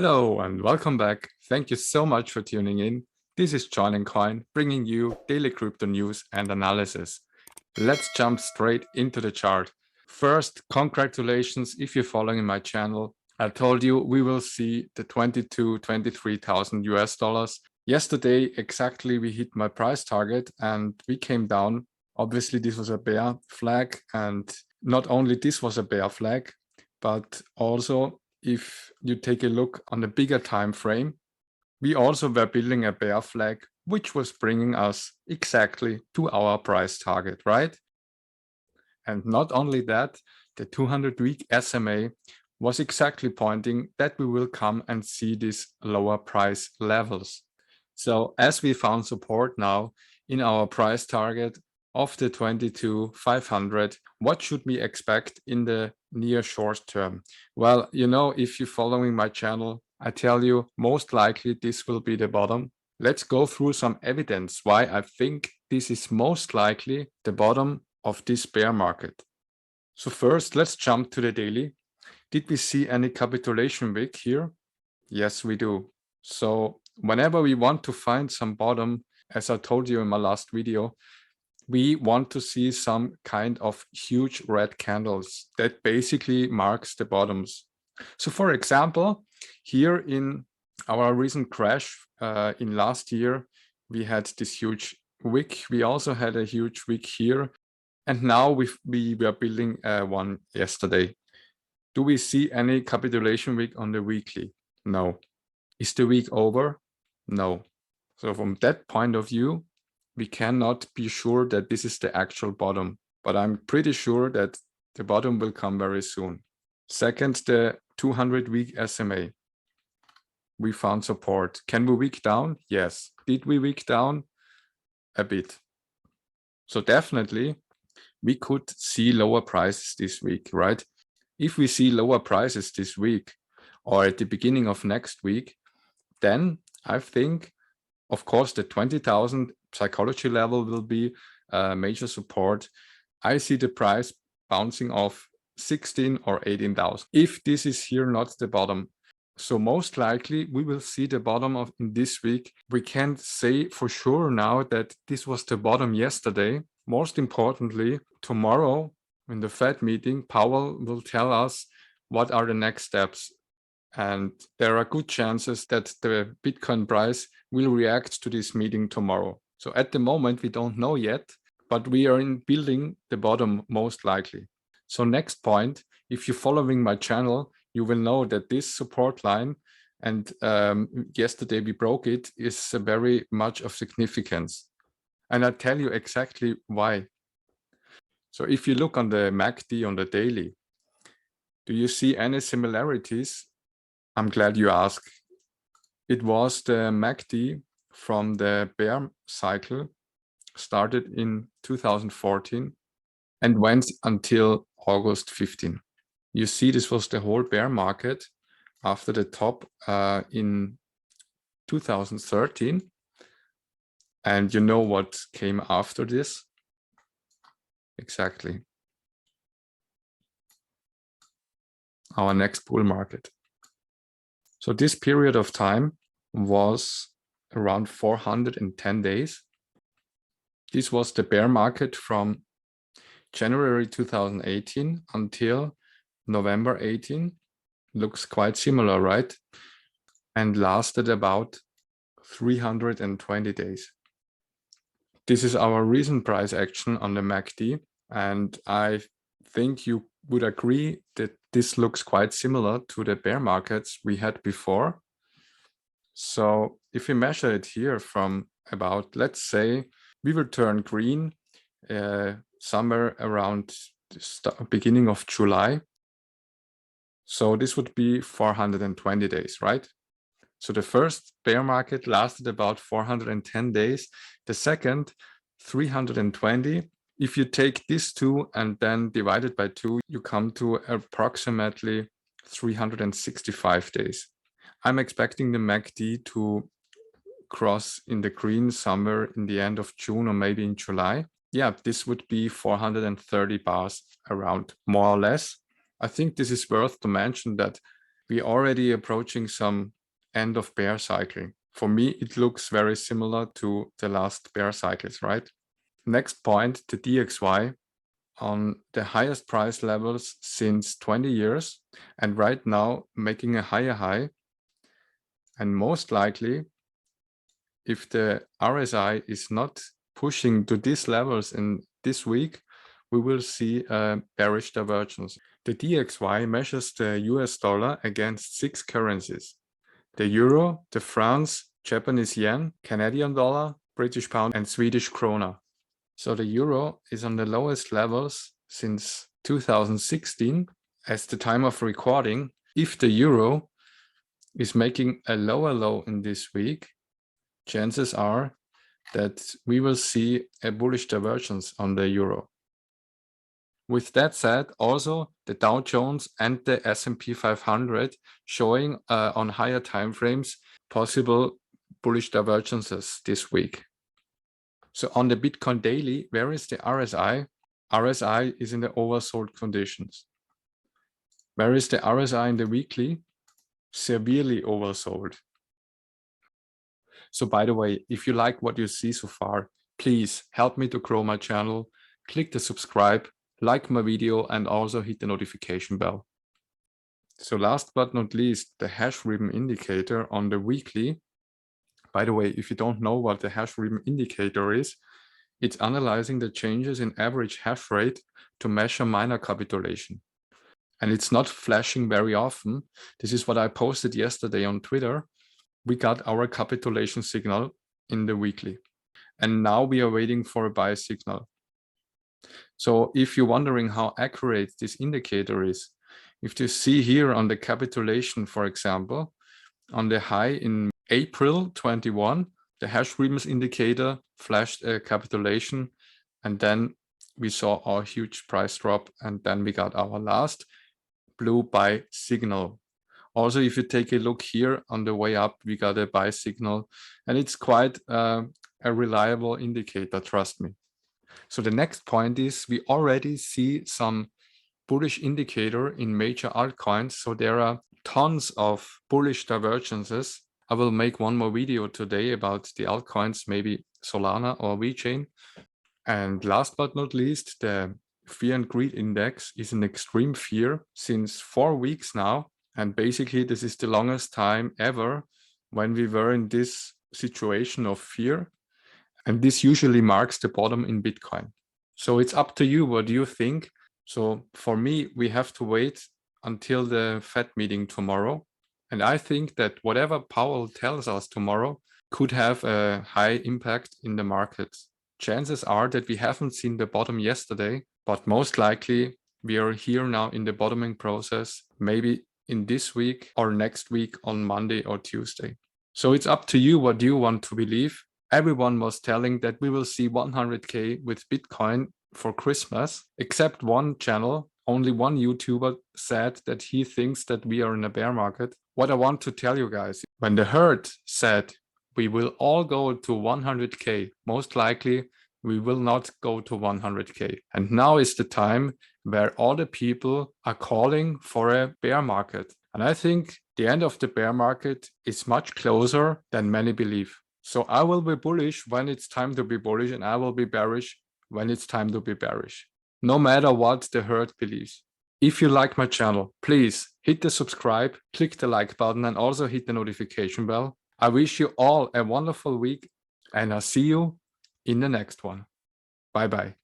Hello and welcome back. Thank you so much for tuning in. This is joinandcoin, bringing you daily crypto news and analysis. Let's jump straight into the chart. First, congratulations if you're following my channel. I told you we will see the 23,000 US dollars. Yesterday, exactly, we hit my price target and we came down. Obviously, this was a bear flag, and not only this was a bear flag, but also if you take a look on the bigger time frame, we also were building a bear flag, which was bringing us exactly to our price target, right? And not only that, the 200-week SMA was exactly pointing that we will come and see these lower price levels. So as we found support now in our price target of the 22,500, what should we expect in the near short term? Well, you know, if you're following my channel, I tell you most likely this will be the bottom. Let's go through some evidence why I think this is most likely the bottom of this bear market. So first, let's jump to the daily. Did we see any capitulation wick here? Yes, we do. So whenever we want to find some bottom, as I told you in my last video, we want to see some kind of huge red candles that basically marks the bottoms. So for example, here in our recent crash in last year, we had this huge wick. We also had a huge wick here. And now we were building one yesterday. Do we see any capitulation wick on the weekly? No. Is the week over? No. So from that point of view, we cannot be sure that this is the actual bottom, but I'm pretty sure that the bottom will come very soon. Second, the 200-week SMA. We found support. Can we wick down? Yes. Did we wick down? A bit. So definitely we could see lower prices this week, right? If we see lower prices this week or at the beginning of next week, then I think, of course, the 20,000 psychology level will be major support. I see the price bouncing off 16 or 18,000. If this is here not the bottom, so most likely we will see the bottom of in this week. We can't say for sure now that this was the bottom yesterday. Most importantly, tomorrow in the Fed meeting, Powell will tell us what are the next steps. And there are good chances that the Bitcoin price will react to this meeting tomorrow. So at the moment, we don't know yet, but we are in building the bottom most likely. So next point, if you're following my channel, you will know that this support line, and yesterday we broke it, is very much of significance. And I'll tell you exactly why. So if you look on the MACD on the daily, do you see any similarities? I'm glad you asked. It was the MACD from the bear cycle, started in 2014 and went until August 15. You see, this was the whole bear market after the top in 2013. And you know what came after this? Exactly. Our next bull market. So this period of time was around 410 days. This was the bear market from January 2018 until November 18. Looks quite similar, right? And lasted about 320 days. This is our recent price action on the MACD. And I think you would agree that this looks quite similar to the bear markets we had before. So if we measure it here from about, let's say, we will turn green somewhere around the beginning of July. So this would be 420 days, right? So the first bear market lasted about 410 days. The second, 320. If you take these two and then divide it by 2, you come to approximately 365 days. I'm expecting the MACD to cross in the green somewhere in the end of June or maybe in July. Yeah, this would be 430 bars around, more or less. I think this is worth to mention that we're already approaching some end of bear cycle. For me, it looks very similar to the last bear cycles, right? Next point, the DXY on the highest price levels since 20 years and right now making a higher high. And most likely, if the RSI is not pushing to these levels in this week, we will see a bearish divergence. The DXY measures the US dollar against 6 currencies: the euro, the France, Japanese yen, Canadian dollar, British pound, and Swedish krona. So the euro is on the lowest levels since 2016 as the time of recording. If the euro is making a lower low in this week, chances are that we will see a bullish divergence on the euro. With that said, also the Dow Jones and the S&P 500 showing on higher timeframes possible bullish divergences this week. So on the Bitcoin daily, where is the RSI? RSI is in the oversold conditions. Where is the RSI in the weekly? Severely oversold. So by the way, if you like what you see so far, please help me to grow my channel, click the subscribe, like my video, and also hit the notification bell. So last but not least, the hash ribbon indicator on the weekly. By the way, if you don't know what the hash ribbon indicator is, it's analyzing the changes in average hash rate to measure miner capitulation. And it's not flashing very often. This is what I posted yesterday on Twitter. We got our capitulation signal in the weekly. And now we are waiting for a buy signal. So if you're wondering how accurate this indicator is, if you see here on the capitulation, for example, on the high in April 21, the hash ribbons indicator flashed a capitulation, and then we saw our huge price drop, and then we got our last blue buy signal. Also, if you take a look here on the way up, we got a buy signal, and it's quite a reliable indicator, trust me. So the next point is we already see some bullish indicator in major altcoins. So there are tons of bullish divergences. I will make one more video today about the altcoins, maybe Solana or VeChain. And last but not least, the fear and greed index is in extreme fear since 4 weeks now. And basically, this is the longest time ever when we were in this situation of fear. And this usually marks the bottom in Bitcoin. So it's up to you. What do you think? So for me, we have to wait until the Fed meeting tomorrow. And I think that whatever Powell tells us tomorrow could have a high impact in the markets. Chances are that we haven't seen the bottom yesterday, but most likely we are here now in the bottoming process, maybe in this week or next week on Monday or Tuesday. So it's up to you what you want to believe. Everyone was telling that we will see 100K with Bitcoin for Christmas, except one channel. Only one YouTuber said that he thinks that we are in a bear market. What I want to tell you guys, when the herd said we will all go to 100K, most likely we will not go to 100K. And now is the time where all the people are calling for a bear market. And I think the end of the bear market is much closer than many believe. So I will be bullish when it's time to be bullish, and I will be bearish when it's time to be bearish, no matter what the herd believes. If you like my channel, please hit the subscribe, click the like button, and also hit the notification bell. I wish you all a wonderful week, and I'll see you in the next one. Bye-bye.